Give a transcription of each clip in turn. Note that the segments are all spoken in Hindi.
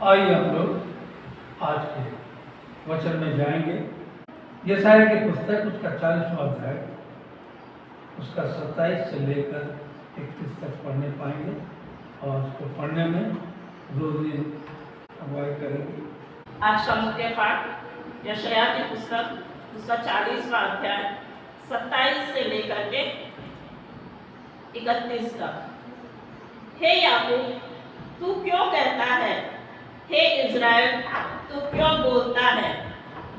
आइए हम लोग आज के वचन में जाएंगे। यशायाह की पुस्तक उसका 40वां अध्याय उसका 27 से लेकर 31 तक पढ़ने पाएंगे और उसको पढ़ने में 2 दिन अगुवाई करेंगे। आज का मुख्य पाठ यशायाह की पुस्तक उसका 40वां अध्याय 27 से लेकर के 31 तक। हे याकूब, तू क्यों कहता है, हे इज़राइल, तू क्यों बोलता है,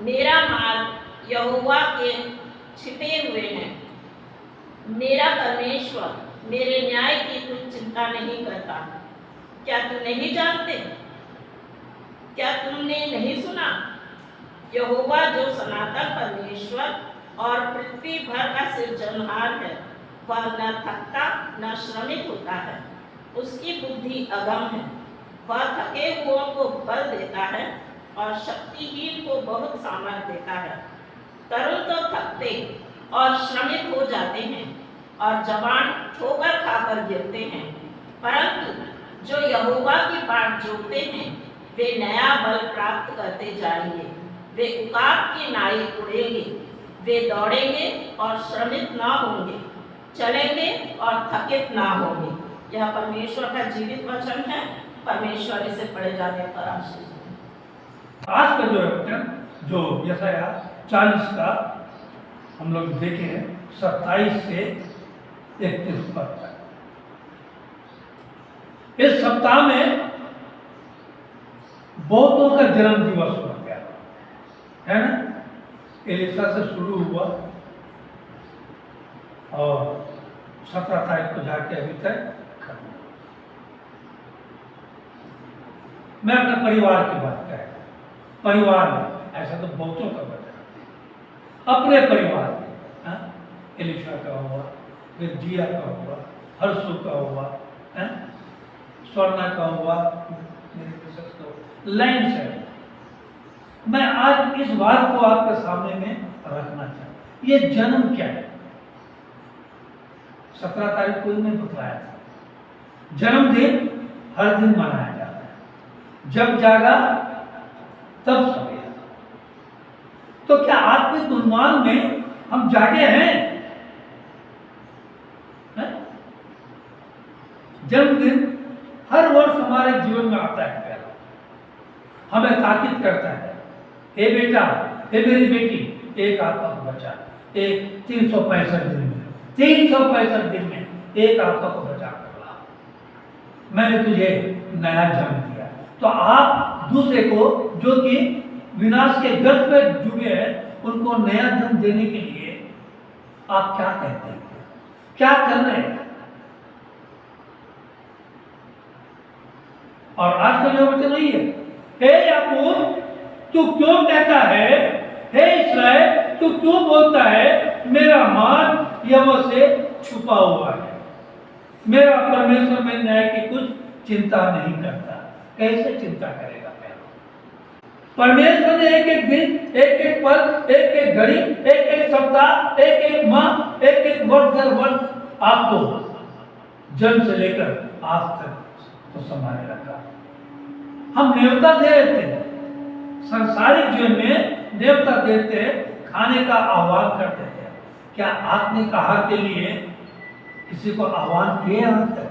मेरा मार्ग यहोवा के छिपे हुए हैं। मेरा परमेश्वर मेरे न्याय की कुछ चिंता नहीं करता। क्या तू नहीं जानते? क्या तुमने नहीं सुना? यहोवा जो सनातन परमेश्वर और पृथ्वी भर का सृजनहार है, वह न थकता न श्रमित होता है। उसकी बुद्धि अगम है। वह थके हुओं को बल देता है और शक्तिहीन को बहुत सामर्थ देता है। तरुण तो थकते और श्रमित हो जाते हैं और जवान ठोकर खाकर गिरते हैं, परंतु जो यहोवा की बाट जोतते हैं वे नया बल प्राप्त करते जाएंगे। वे उकाब की नाई उड़ेंगे। वे दौड़ेंगे और श्रमित ना होंगे, चलेंगे और थकित ना होंगे। यह परमेश्वर का जीवित वचन है। परमेश्वर इसे पढ़े जाने पर आशीष। आज का जो वचन जो यशायाह 40 का हम लोग देखे हैं 27 से 31 पद तक। इस सप्ताह में बहुतों का जन्म दिवस हो गया है ना। एलिसा से शुरू हुआ और 17 तारीख को जाके अभी तक खत्म हुआ। मैं अपने परिवार की बात कर रहा हूं। परिवार में ऐसा तो बहुतों का बचा, अपने परिवार में एलिशा का हुआ, फिर जिया का हुआ, हर्षु का हुआ, स्वर्णा का हुआ, मेरे मिसेस को लाइन से। मैं आज इस बात को आपके सामने में रखना चाहता। ये जन्म क्या है? 17 तारीख को मैंने बताया था। जन्मदिन हर दिन मनाया जाता है। जब जागा तब सवेरा। तो क्या आत्मिक उन्माद में हम जागे हैं? जन्मदिन हर वर्ष हमारे जीवन में आता है। पहला हमें ताकीद करता है, हे बेटा, हे मेरी बेटी, एक आत्मा को बचा। एक 365 दिन में 365 दिन में एक आत्मा को बचा कर ला। मैंने तुझे नया जन्म दिया। तो आप दूसरे को जो कि विनाश के गर्भ में डूबे हैं उनको नया जन्म देने के लिए आप क्या कहते हैं, क्या कर रहे हैं? और आज का जो वचन नहीं है, हे याकूब, तू क्यों कहता है, हे इस्राएल, तू क्यों बोलता है, मेरा मार्ग यहोवा से छुपा हुआ है। मेरा परमेश्वर मेरे न्याय की कुछ चिंता नहीं करता। कैसे चिंता करेगा? परमेश्वर ने एक एक दिन, एक एक पल, एक एक घड़ी, एक एक सप्ताह, एक एक माह, एक एक वर्ष दर वर्ष आपको जन्म से लेकर आज तक तो संभाले रखा। हम न्योता दे देते हैं, सांसारिक जीवन में न्योता देते हैं, खाने का आह्वान कर देते हैं। क्या आपने कहा के लिए किसी को आह्वान किए? आज तक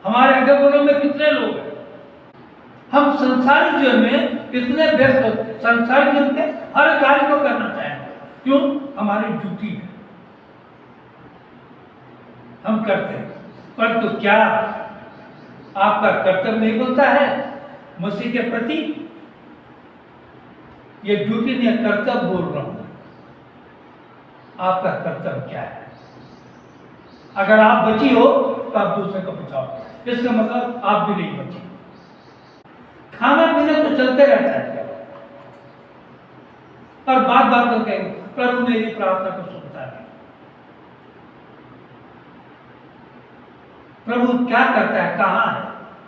हमारे अगल बगल में कितने लोग हैं? हम संसारिक जीवन में इतने व्यस्त होते, संसारिक जीवन के हर कार्य को करना चाहेंगे। क्यों? हमारी ड्यूटी है, हम करते हैं। परंतु क्या आपका कर्तव्य नहीं बोलता है मसीह के प्रति? ये ड्यूटी नहीं, कर्तव्य बोल रहा हूं। आपका कर्तव्य क्या है? अगर आप बची हो तो आप दूसरे को बचाओ। इसका मतलब आप भी नहीं बची। खाना पीना तो चलते रहता है, पर बात बात तो कहेंगे प्रभु मेरी प्रार्थना को सुनता है। प्रभु क्या करता है? कहाँ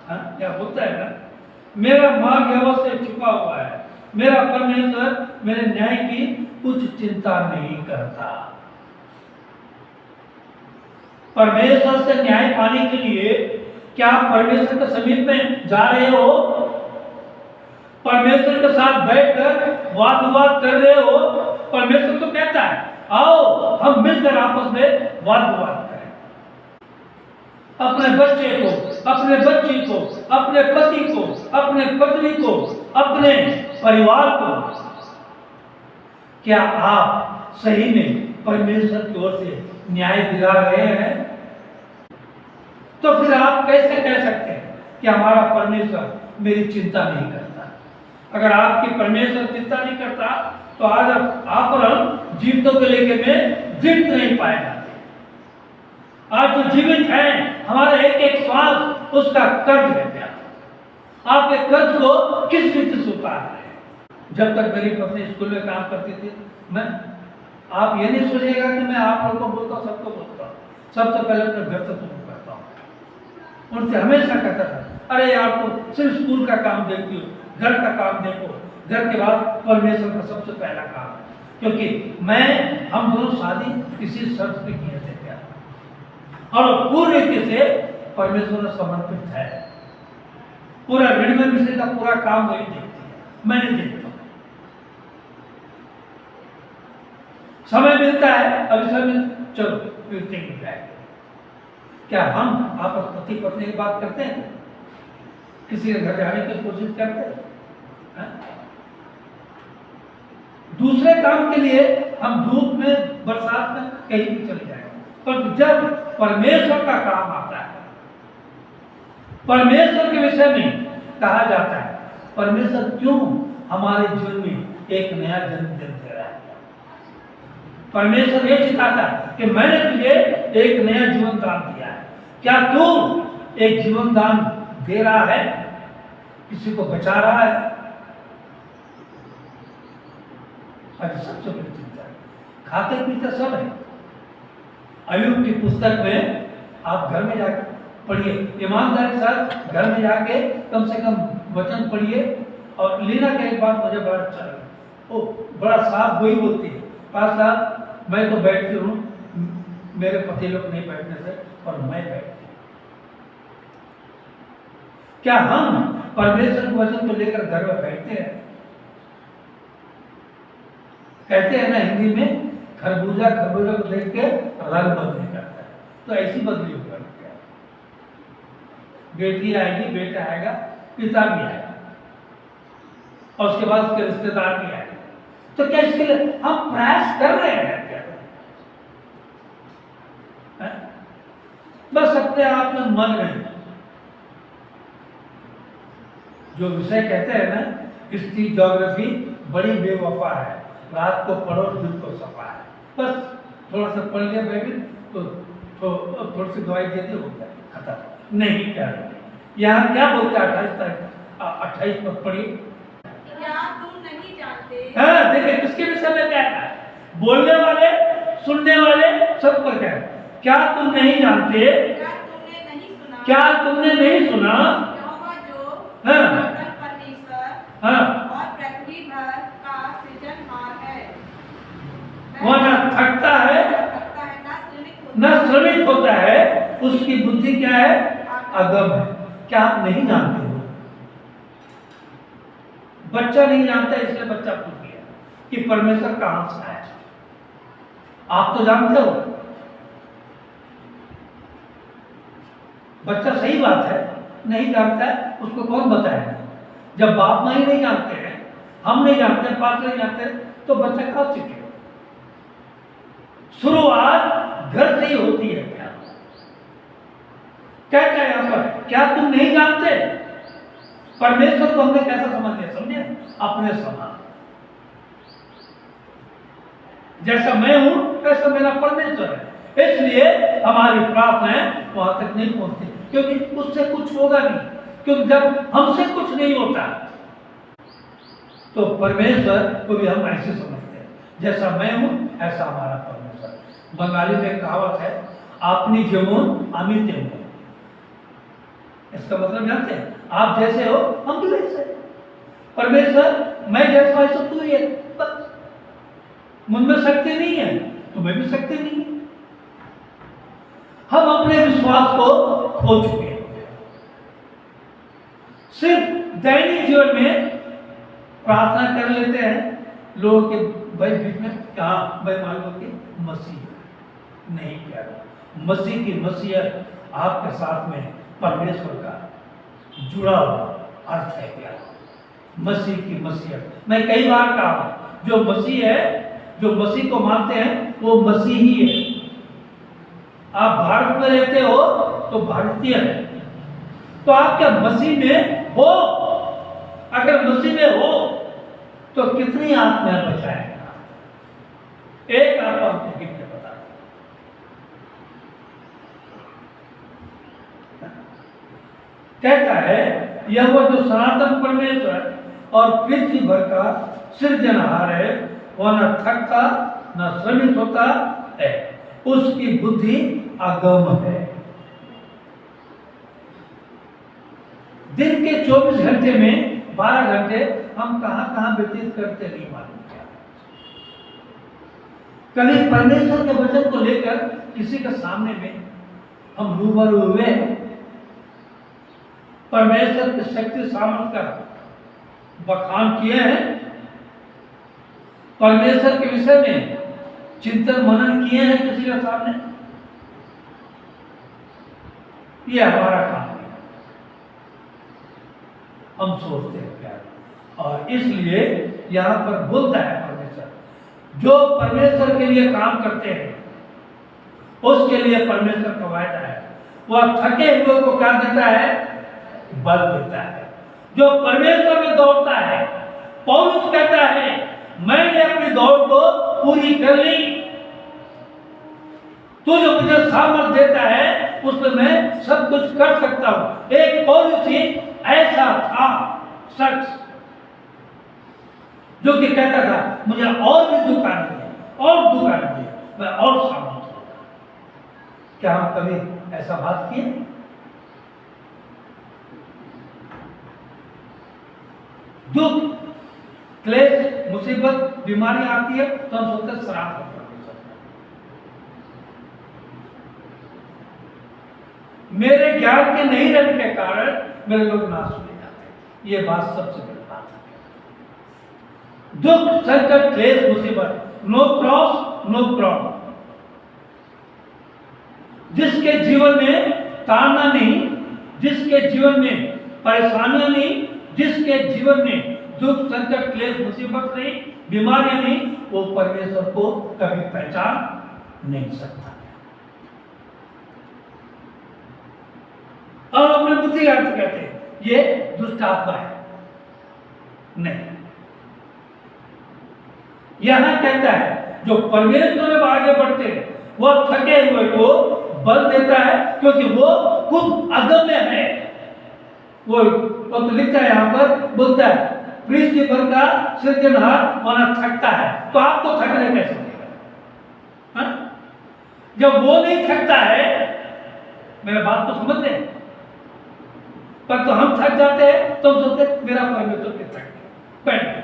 है? क्या होता है ना, मेरा मार्ग यहोवा से छुपा हुआ है। मेरा परमेश्वर मेरे न्याय की कुछ चिंता नहीं करता। परमेश्वर से न्याय पाने के लिए क्या आप परमेश्वर के समीप में जा रहे हो? परमेश्वर के साथ बैठकर वाद विवाद कर रहे हो, परमेश्वर तो कहता है आओ हम मिलकर आपस में वाद विवाद करें। अपने बच्चे को, अपने बच्ची को, अपने पति को, अपने पत्नी को, अपने परिवार को, क्या आप सही में परमेश्वर की ओर से न्याय दिला रहे हैं? तो फिर आप कैसे कह सकते हैं कि हमारा परमेश्वर मेरी चिंता नहीं करता? अगर आपकी परमेश्वर चिंता नहीं करता तो आज आप और हम जीवितों के लेके में जीवित नहीं पाएगा। आज जो जीवित है हमारा एक एक श्वास उसका कर्ज है। क्या आप एक कर्ज को किस रीति से उतार रहे हैं? जब तक मेरी पत्नी स्कूल में काम करती थी, मैं आप ये नहीं सोचिएगा कि मैं आप लोगों को बोलता हूँ, सबको बोलता हूँ, सबसे पहले अपने घर से शुरू करता हूँ। उनसे हमेशा कहता था अरे यार तो सिर्फ स्कूल का काम देखती हो, घर का काम देखो, घर के बाद परमेश्वर का सबसे पहला काम है। क्योंकि हम दोनों शादी किसी शर्त पे किए थे क्या, और पूरी रीति से परमेश्वर ने समर्पित है। पूरा ऋण में विषय का पूरा काम वही देखती है, मैं नहीं देखता। समय मिलता है अभी समय चलो फिर थिंक बैक। क्या हम आपस पति पत्नी की बात करते हैं? किसी के घर जाने की कोशिश करते हैं? दूसरे काम के लिए हम धूप में बरसात में कहीं भी चले जाएंगे, पर जब परमेश्वर का काम आता है, परमेश्वर के विषय में कहा जाता है परमेश्वर क्यों हमारे जीवन में एक नया जन्म दे रहा है। परमेश्वर ये चाहता है कि मैंने तुझे एक नया जीवन दान दिया है, क्या तू एक जीवन दान दे रहा है, किसी को बचा रहा है? अरे सबसे बड़ी चिंता है, खाते पीते सब है। अय्यूब की पुस्तक में आप घर में जाकर पढ़िए, ईमानदारी के साथ घर में जाके कम से कम वचन पढ़िए। और लीना का एक बात मुझे बड़ा अच्छा लगा, वो बड़ा साफ वही बोलती है, पास साहब मैं तो बैठती हूँ, मेरे पति लोग नहीं बैठने से और मैं बैठती हूँ। क्या हम परमेश्वर के वचन को लेकर घर में बैठते हैं? कहते हैं ना हिंदी में, खरबूजा खरबूजा को देख के रंग बदली करता है, तो ऐसी बदली होगा क्या? बेटी आएगी, बेटा आएगा, पिता भी आएगा और उसके बाद उसके रिश्तेदार भी आएंगे। तो क्या इसके लिए हम प्रयास कर रहे हैं क्या? बस अपने आप में मन रहे। जो विषय कहते हैं ना, इसकी ज्योग्राफी बड़ी बेवफा है, रात को पढ़ो दिन को सफा है। बस थोड़ा सा पढ़ लिया बाइबल तो थोड़ी सी दवाई दे दी, हो गया खत्म। नहीं क्या यहाँ क्या बोलता है 28 पद पढ़िए। क्या तुम नहीं जानते? हाँ देखिए किसके विषय में क्या है, बोलने वाले सुनने वाले सब पर क्या है, क्या तुम नहीं जानते, क्या तुमने नहीं सुना, यहोवा जो हाँ परमेश्वर हाँ और पृथ्वी भर का सृजनहार है, वह न थकता है न श्रमित होता है, उसकी बुद्धि क्या है, अगम है। क्या आप नहीं जानते हो? बच्चा नहीं जानता इसलिए बच्चा पूछ गया कि परमेश्वर कहां से आया। आप तो जानते हो, बच्चा सही बात है नहीं जानता है, उसको कौन बताएगा? जब बाप माँ ही नहीं जानते हैं, हम नहीं जानते, पास नहीं जानते, तो बच्चा कहाँ सीखेगा? शुरुआत घर से ही होती है। क्या क्या यहाँ पर, क्या तुम नहीं जानते? परमेश्वर को हमने कैसा समझ लिया, समझे? अपने समान। जैसा मैं हूं वैसा मेरा परमेश्वर है, इसलिए हमारी प्रार्थनाएं वहां तक नहीं पहुंचती, क्योंकि उससे कुछ होगा नहीं। क्योंकि जब हमसे कुछ नहीं होता तो परमेश्वर को भी हम ऐसे समझते हैं, जैसा मैं हूं ऐसा हमारा परमेश्वर। बंगाली में कहावत है, आपनी जेमन आमी तेमन। इसका मतलब जानते हैं, आप जैसे हो हम भी वैसे। परमेश्वर मैं जैसा ऐसा तू ही है, बस। मुझमें शक्ति नहीं है, तुम्हें भी शक्ति नहीं है। हम अपने विश्वास को खो चुके हैं। सिर्फ दैनिक जीवन में प्रार्थना कर लेते हैं लोगों के भाई बीच में, कहा भाई मान लो कि मसीह नहीं प्यारा, मसीह की मसीहत आपके साथ में परमेश्वर का जुड़ा हुआ अर्थ है प्यारा। मसीह की मसीहत, मैं कई बार कहा जो मसीह है, जो मसीह को मानते हैं वो मसीह ही है। आप भारत में रहते हो तो भारतीय है, तो आप क्या मसीह में हो? अगर मसीह में हो तो कितनी आत्माएं बचाएगा? एक आत्मा को कितने बता, कहता है यह वो जो सनातन परमेश्वर और पृथ्वी भर का सृजनहार है, वह न थकता न श्रमित होता है, उसकी बुद्धि अगम है। दिन के 24 घंटे में 12 घंटे हम कहां कहां व्यतीत करते नहीं मालूम क्या। कभी परमेश्वर के वचन को लेकर किसी के सामने में हम रूबरू हुए, परमेश्वर की शक्ति सामर्थ्य का बखान किए हैं, परमेश्वर के विषय में चिंतन मनन किए हैं किसी के सामने? ये हमारा काम है, हम सोचते हैं प्यार। और इसलिए यहां पर बोलता है परमेश्वर, जो परमेश्वर के लिए काम करते हैं उसके लिए परमेश्वर का वायदा है, वह थके हुए को क्या देता है? बल देता है। जो परमेश्वर में दौड़ता है, पौलुस कहता है मैंने अपनी दौड़ को पूरी कर ली, तो जो मुझे सामर्थ देता है उसमें मैं सब कुछ कर सकता हूं। एक पौलुस ही ऐसा था शख्स जो कि कहता था मुझे और भी दुकान दिए, और दुकान दिए, मैं और सामर्थ होगा। क्या हम कभी ऐसा बात किए? दुख, क्लेश, मुसीबत, बीमारी आती है तो हम सोचते शराब है। मेरे ज्ञान के नहीं रहने के कारण मेरे लोग नाश हो जाते हैं। ये बात सबसे बड़ी बात है। दुख, संकट, क्लेश, मुसीबत, नो क्रॉस नो क्रॉस। जिसके जीवन में ताड़ना नहीं, जिसके जीवन में परेशानियां नहीं, जिसके जीवन में दुख, संकट, क्लेश, मुसीबत नहीं, बीमारियां नहीं, वो परमेश्वर को कभी पहचान नहीं सकता। और अपने बुद्धि अर्थ कहते हैं ये दुष्ट आत्मा है, नहीं। यहां कहता है जो परमेश्वर में आगे बढ़ते हैं वह थके हुए को बल देता है, क्योंकि वो खुद अगम्य है। वो तो लिखता है यहां पर, बोलता है पृथ्वी भर का सृजनहार वहां थकता है, तो आपको थकने कैसे देगा? जब वो नहीं थकता है, मेरा बात तो समझ लें, पर तो हम थक जाते हैं तो हम सोचते मेरा परमेश्वर के थक गया।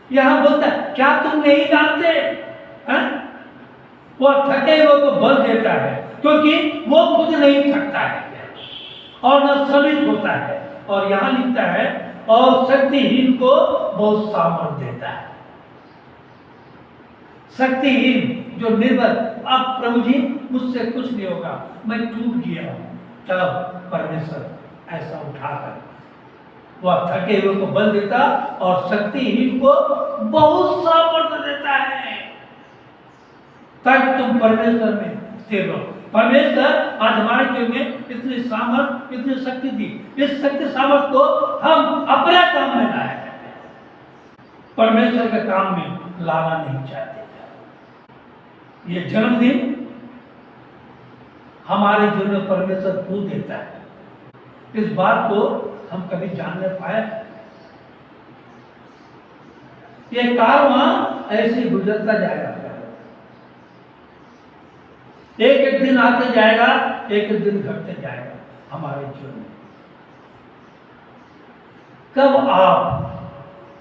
यहां बोलता है क्या तुम नहीं जानते? वो थके हुए को बल देता है, क्योंकि वो खुद नहीं थकता है और न श्रमित होता है। और यहां लिखता है और शक्तिहीन को बहुत सामर्थ देता है। शक्तिहीन जो निर्बल, अब प्रभु जी मुझसे कुछ नहीं होगा, मैं टूट गया हूं, तब परमेश्वर ऐसा उठाकर वह थके हुए को बल देता और शक्तिहीन को बहुत सामर्थ देता है, ताकि तुम परमेश्वर में स्थिर रहो। परमेश्वर आज हमारे जीवन में इतनी सामर्थ, इतनी शक्ति दी, इस शक्ति सामर्थ को हम अपने काम में लाए, परमेश्वर के काम में लाना नहीं चाहते। ये जन्मदिन हमारे जीवन में परमेश्वर क्यों देता है, इस बात को हम कभी जान नहीं पाए। ये कारवां ऐसे ही गुजरता जाएगा, एक एक दिन आते जाएगा, एक एक दिन घटते जाएगा हमारे जीवन में। कब आप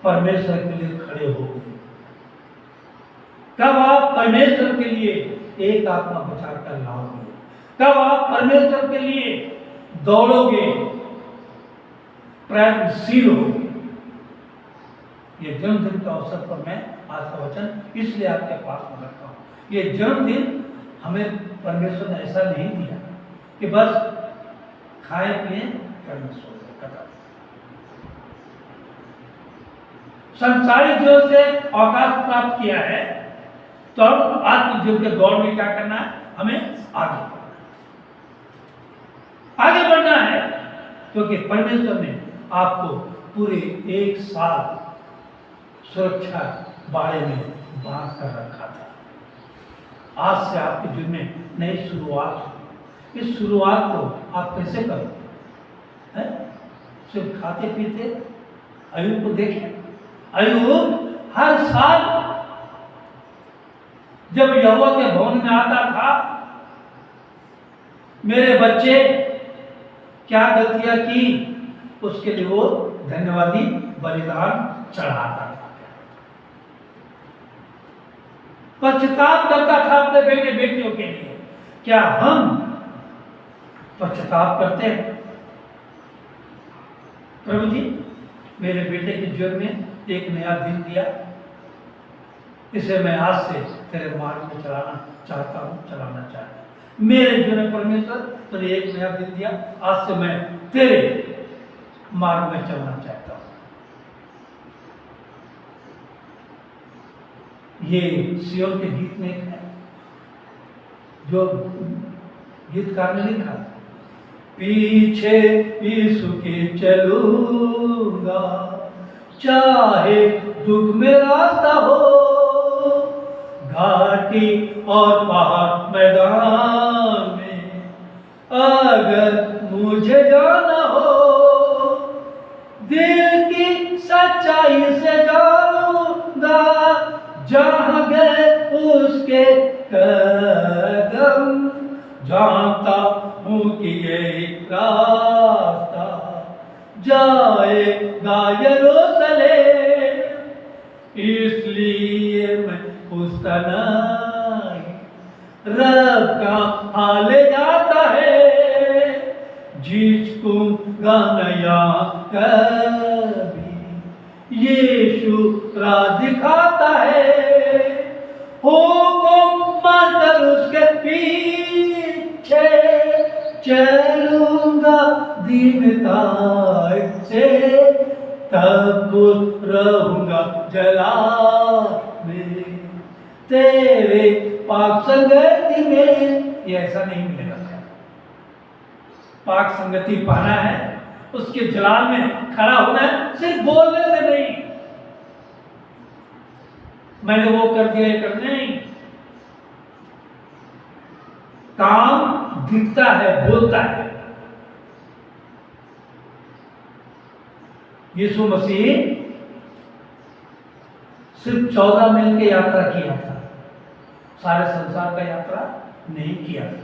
परमेश्वर के लिए खड़े होंगे? कब आप परमेश्वर के लिए एक आत्मा बचाकर लाओगे? कब आप परमेश्वर के लिए दौड़ोगे, प्रयत्नशील होगे? ये जन्मदिन के अवसर पर मैं आज का वचन इसलिए आपके पास में रखता हूँ। ये जन्मदिन हमें परमेश्वर ने ऐसा नहीं दिया कि बस खाए पिए कर्म सो गए, खत्म। संसारिक जीवन से अवकाश प्राप्त किया है, तो अब आत्मिक जीवन के दौर में क्या करना है? हमें आगे बढ़ना है, क्योंकि परमेश्वर ने आपको पूरे 1 साल सुरक्षा बाड़े में बांध कर रखा था। आज से आपके जीवन में नई शुरुआत हुई। इस शुरुआत को आप कैसे करोगे? सिर्फ खाते पीते? अयूब को देखें, अयूब हर साल जब यहोवा के भवन में आता था, मेरे बच्चे क्या गलतियां की, उसके लिए वो धन्यवादी बलिदान चढ़ाता था, पश्चाताप करता था अपने बेटे बेटियों के लिए। क्या हम पश्चाताप करते हैं? प्रभु जी, मेरे बेटे के जीवन में एक नया दिन दिया, इसे मैं आज से तेरे मार्ग में चलाना चाहता हूँ, चलाना चाहता हूँ। मेरे जीवन में परमेश्वर तुझे एक नया दिन दिया, आज से मैं तेरे मार्ग में चलना चाहता हूँ। ये सियोन के गीत में है, जो गीतकार ने लिखा, पीछे यीशु के चलूंगा, चाहे दुख में रास्ता हो, घाटी और पहाड़ मैदान में अगर मुझे जाना हो, दिल की सच्चाई से जाऊंगा, जहाँ गए उसके कदम, जानता हूँ कि ये रास्ता जाएगा यरूशलेम, इसलिए मैं पूछता नहीं रब का हाल जाता है, जिसको नया कभी यीशु राह दिखाता है, हुक्म मानकर उसके पीछे चलूंगा दीनता से, तब खुश रहूंगा जला में तेरे पाक संगति में। ये ऐसा नहीं मिलेगा। पाक संगति पाना है, उसके जलाल में खड़ा होना है, सिर्फ बोलने से नहीं, मैंने वो कर दिया ये कर नहीं। काम दिखता है, बोलता है। यीशु मसीह सिर्फ 14 मील की यात्रा किया था, सारे संसार का यात्रा नहीं किया था।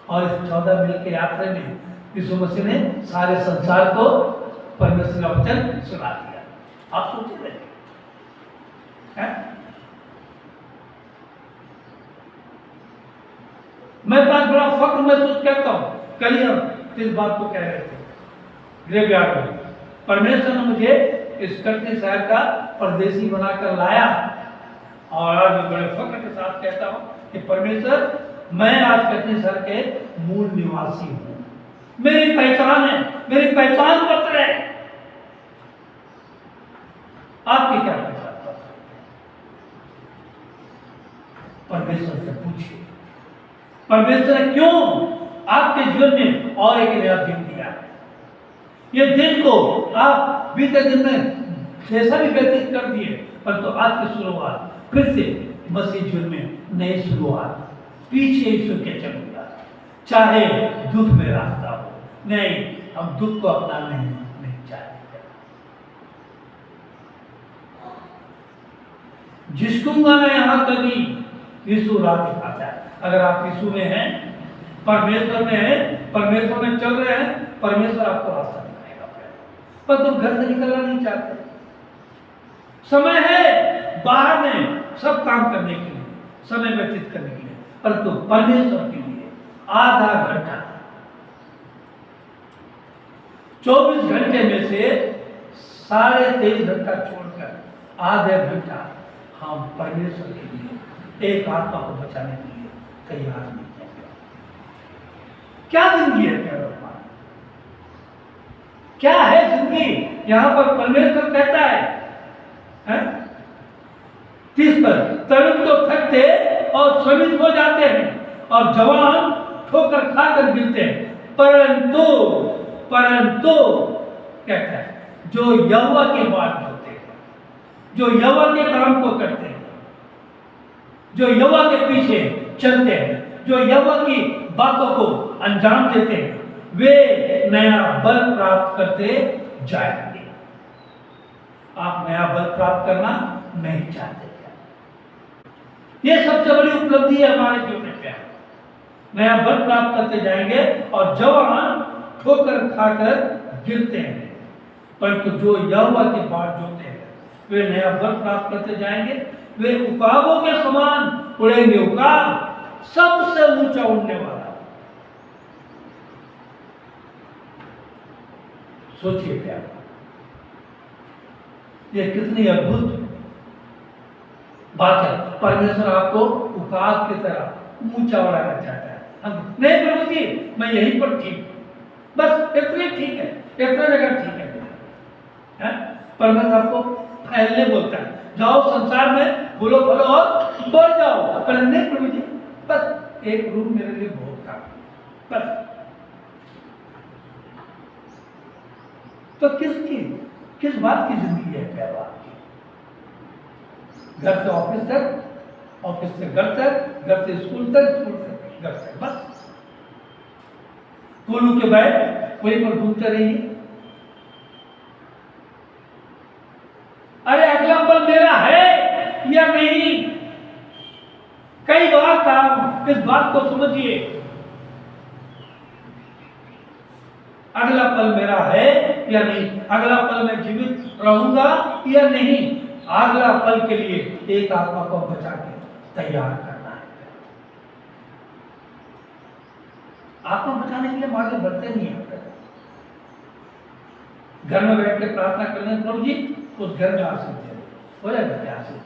और इस 14 मील की यात्रा में यीशु मसीह ने सारे संसार को परमेश्वर का वचन सुना दिया। आप सोचिए मैं बहुत बड़ा फक्र महसूस करता हूँ। कल हम इस बात को कह रहे थे ग्रेवयार्ड में, परमेश्वर ने मुझे इस कटनी शहर का परदेसी बनाकर लाया, और आज मैं बड़े फक्र के साथ कहता हूँ कि परमेश्वर, मैं आज कटनी शहर के मूल निवासी हूँ। मेरी पहचान है, मेरी पहचान पत्र है। आपकी क्या पहचान पत्र है? परमेश्वर से पूछिए, परमेश्वर ने क्यों आपके जीवन में और एक नया दिन दिया है। ये दिन को आप बीते दिन में जैसा भी व्यतीत कर दिए, परंतु आज की शुरुआत फिर से मसीह जीवन में नई शुरुआत, पीछे यीशु के चलूंगा, चाहे दुख में रास्ता हो। नहीं, हम दुख को अपना नहीं चाहते। जिसको मैं यहां कभी यीशु राह दिखाता है। अगर आप यीशु में हैं, परमेश्वर में हैं, परमेश्वर में चल रहे हैं, परमेश्वर आपको रास्ता दिखाएगा। पर तुम घर से निकलना नहीं चाहते। समय है बाहर में सब काम करने के लिए, समय व्यतीत करने के लिए, परंतु परमेश्वर के लिए आधा घंटा, 24 घंटे में से 23.5 घंटा छोड़कर आधे घंटा हम परमेश्वर के लिए एक आत्मा को बचाने के लिए तैयार नहीं है। क्या जिंदगी है प्यारे भाई? क्या है जिंदगी? यहां पर परमेश्वर कहता है 30 पर, तरुण तो थकते और श्रमित हो जाते हैं और जवान ठोकर खाकर गिरते हैं, परंतु कहता है जो यहोवा की बात जोते हैं, जो यहोवा के काम को करते हैं, जो यहोवा के पीछे चलते हैं, जो यहोवा की बातों को अंजाम देते हैं, वे नया बल प्राप्त करते जाएंगे। आप नया बल प्राप्त करना नहीं चाहते क्या? ये सबसे बड़ी उपलब्धि है हमारे जीवन में। नया बल प्राप्त करते जाएंगे और जवान ठोकर खाकर गिरते हैं, परंतु जो यहोवा की बात जोते हैं वे नया बल प्राप्त करते जाएंगे। वे उकाबों के समान उड़ेंगे। उकाब सबसे ऊंचा उड़ने वाला। सोचिए क्या, ये कितनी अद्भुत बात है। परमेश्वर आपको उकाब की तरह ऊंचा उड़ाना चाहता है। हम नहीं प्रभु जी, मैं यहीं पर ठीक, बस इतनी ठीक है, इतना जगह ठीक है। परमेश्वर आपको फैलने बोलता है, जाओ संसार में फूलो फलो और बढ़ जाओ। पर नहीं प्रभु जी, बस एक रूम मेरे लिए बहुत काफी, बस। तो किस बात की जिंदगी है प्यारे आपकी? घर से ऑफिस तक, ऑफिस से घर तक, घर से स्कूल तक, स्कूल से घर तक, बस। कोलू के बैठ वहीं पर घूमते रहिए। अरे अगला पल मेरा है या नहीं? कई बार कहा, इस बात को समझिए। अगला पल मेरा है या नहीं? अगला पल मैं जीवित रहूंगा या नहीं? अगला पल के लिए एक आत्मा को बचा के तैयार करना है। आत्मा बचाने के लिए हम आगे बढ़ते नहीं है। घर में बैठ के प्रार्थना करने प्रभु जी उस घर में आशीष दे, हो जाएगा क्या आशीष?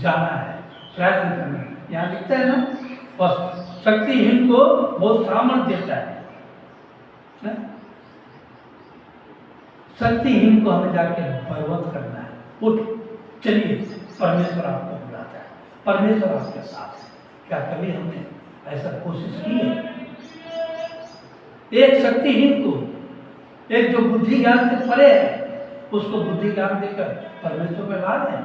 जाना है, प्रयत्न करना है। यहाँ लिखता है ना, बस शक्तिहीन को बहुत सामर्थ्य देता है। शक्तिहीन को हमें जाके बलवंत करना है। उठ, चलिए, परमेश्वर आपको बुलाता है, परमेश्वर आपके साथ है। क्या कभी हमने ऐसा कोशिश की है? एक शक्तिहीन को, एक जो बुद्धि ज्ञान से परे है, उसको बुद्धि ज्ञान देकर परमेश्वर पे ला दें।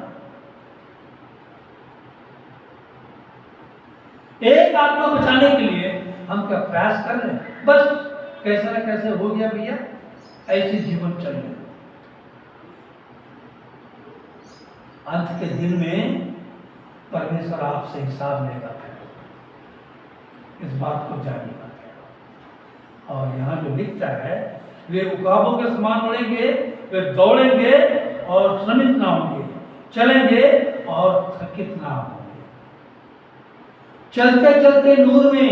एक आत्मा बचाने के लिए हम क्या प्रयास कर रहे हैं? बस कैसे ना कैसे हो गया भैया, ऐसे जीवन चल रहा। अंत के दिन में परमेश्वर आपसे हिसाब लेगा, इस बात को जानिएगा। और यहाँ जो लिखता है, वे उकाबों के समान उड़ेंगे, वे दौड़ेंगे और श्रमित ना होंगे, चलेंगे और थकित ना होंगे। चलते चलते नूर में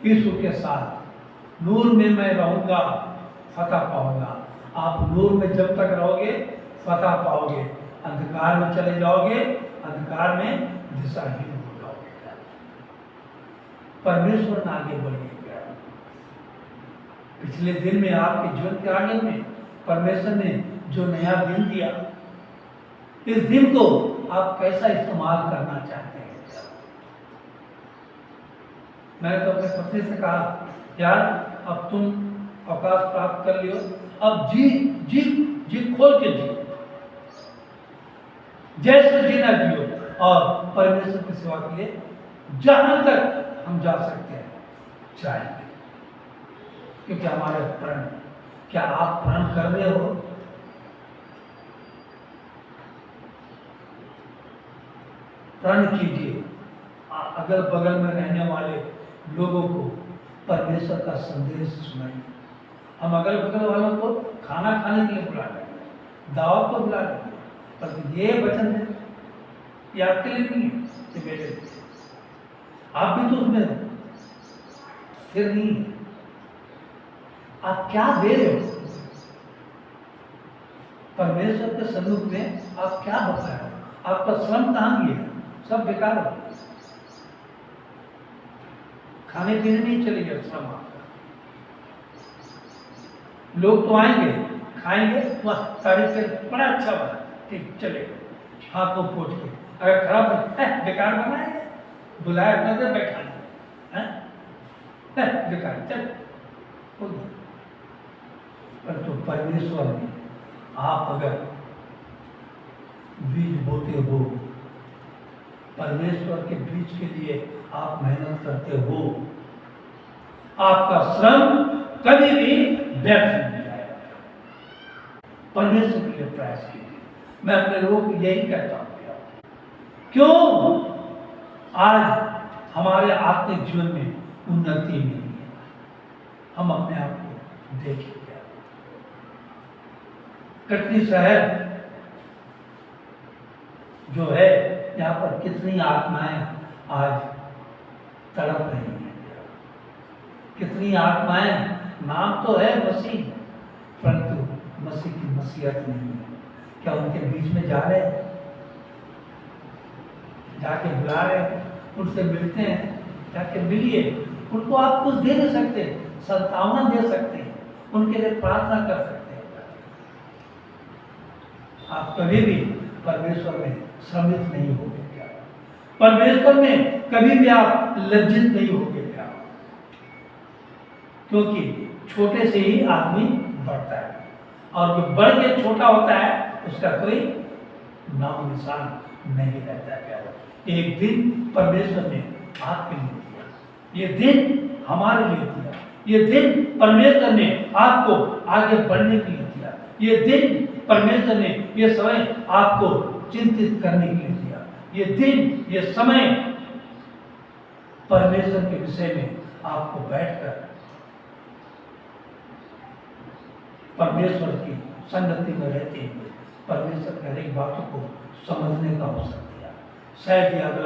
यीशु के साथ, नूर में मैं रहूंगा, फतह पाऊंगा। आप नूर में जब तक रहोगे फतह पाओगे। अंधकार में चले जाओगे, अंधकार में दिशाहीन हो जाओगे। परमेश्वर ने आगे बढ़िए। पिछले दिन में आपके जीवन के आगे में परमेश्वर ने जो नया दिन दिया, इस दिन को आप कैसा इस्तेमाल करना चाहते हैं? मैंने तो अपने पत्नी से कहा, यार अब तुम अवकाश प्राप्त कर लियो, अब जी खोल के जियो, जैसे जीना जियो, और परमेश्वर की सेवा के लिए जहां तक हम जा सकते हैं जाएंगे। क्योंकि हमारे प्रण, क्या आप प्रण कर रहे हो? प्रण कीजिए, अगल बगल में रहने वाले लोगों को परमेश्वर का संदेश सुनाइए। हम अगल बगल वालों को खाना खाने के लिए बुला लेंगे, दावत को बुला लेंगे, पर ये वचन है ये आपके लिए नहीं है, ये मेरे लिए। आप भी तो उसमें स्थिर नहीं है। आप क्या दे रहे हो? परमेश्वर के सन्मुख में आप क्या बता रहे हैं? आपका श्रम कहाँ गया? सब बेकार हो गया। खाने पीने नहीं चलेगा श्रम आपका। लोग तो आएंगे, खाएंगे, वह तारीफ कर, बड़ा अच्छा बना, ठीक चलेगा, हाथ को पोछ के। अगर खराब बना, बेकार बनाएंगे, बुलाया अपना से बैठा है, बेकार, चल हो गया। पर तो परमेश्वर में आप अगर बीज बोते हो, परमेश्वर के बीज के लिए आप मेहनत करते हो, आपका श्रम कभी भी व्यर्थ नहीं जाएगा। परमेश्वर के लिए प्रयास कीजिए। मैं अपने लोगों को यही कहता हूँ, क्यों आज हमारे आत्मिक जीवन में उन्नति नहीं है? हम अपने आप को देखें। कटनी शहर जो है, यहाँ पर कितनी आत्माएं आज तड़प रही हैं, कितनी आत्माएं, नाम तो है मसीह, परंतु मसीह की मसीहत नहीं है। क्या उनके बीच में जा रहे हैं? जाके बुला रहे हैं, उनसे मिलते हैं, जाके मिलिए। उनको आप कुछ दे नहीं सकते, संतावना दे सकते हैं, उनके लिए प्रार्थना कर सकते हैं। आप कभी भी परमेश्वर में श्रमित नहीं होगे क्या? परमेश्वर में कभी भी आप लज्जित नहीं होगे क्या? क्योंकि छोटे से ही आदमी बढ़ता है, और जो बढ़ के छोटा होता है उसका कोई नाम निशान नहीं रहता है। एक दिन परमेश्वर ने आपके लिए दिया, ये दिन हमारे लिए दिया, ये दिन परमेश्वर ने आपको आगे बढ़ने के लिए दिया, ये दिन परमेश्वर ने ये समय आपको चिंतित करने के लिए दिया, ये दिन ये समय परमेश्वर के विषय में आपको बैठकर परमेश्वर की संगति में रहते हुए परमेश्वर की हर एक बातों को समझने का अवसर दिया। शायद ये अगला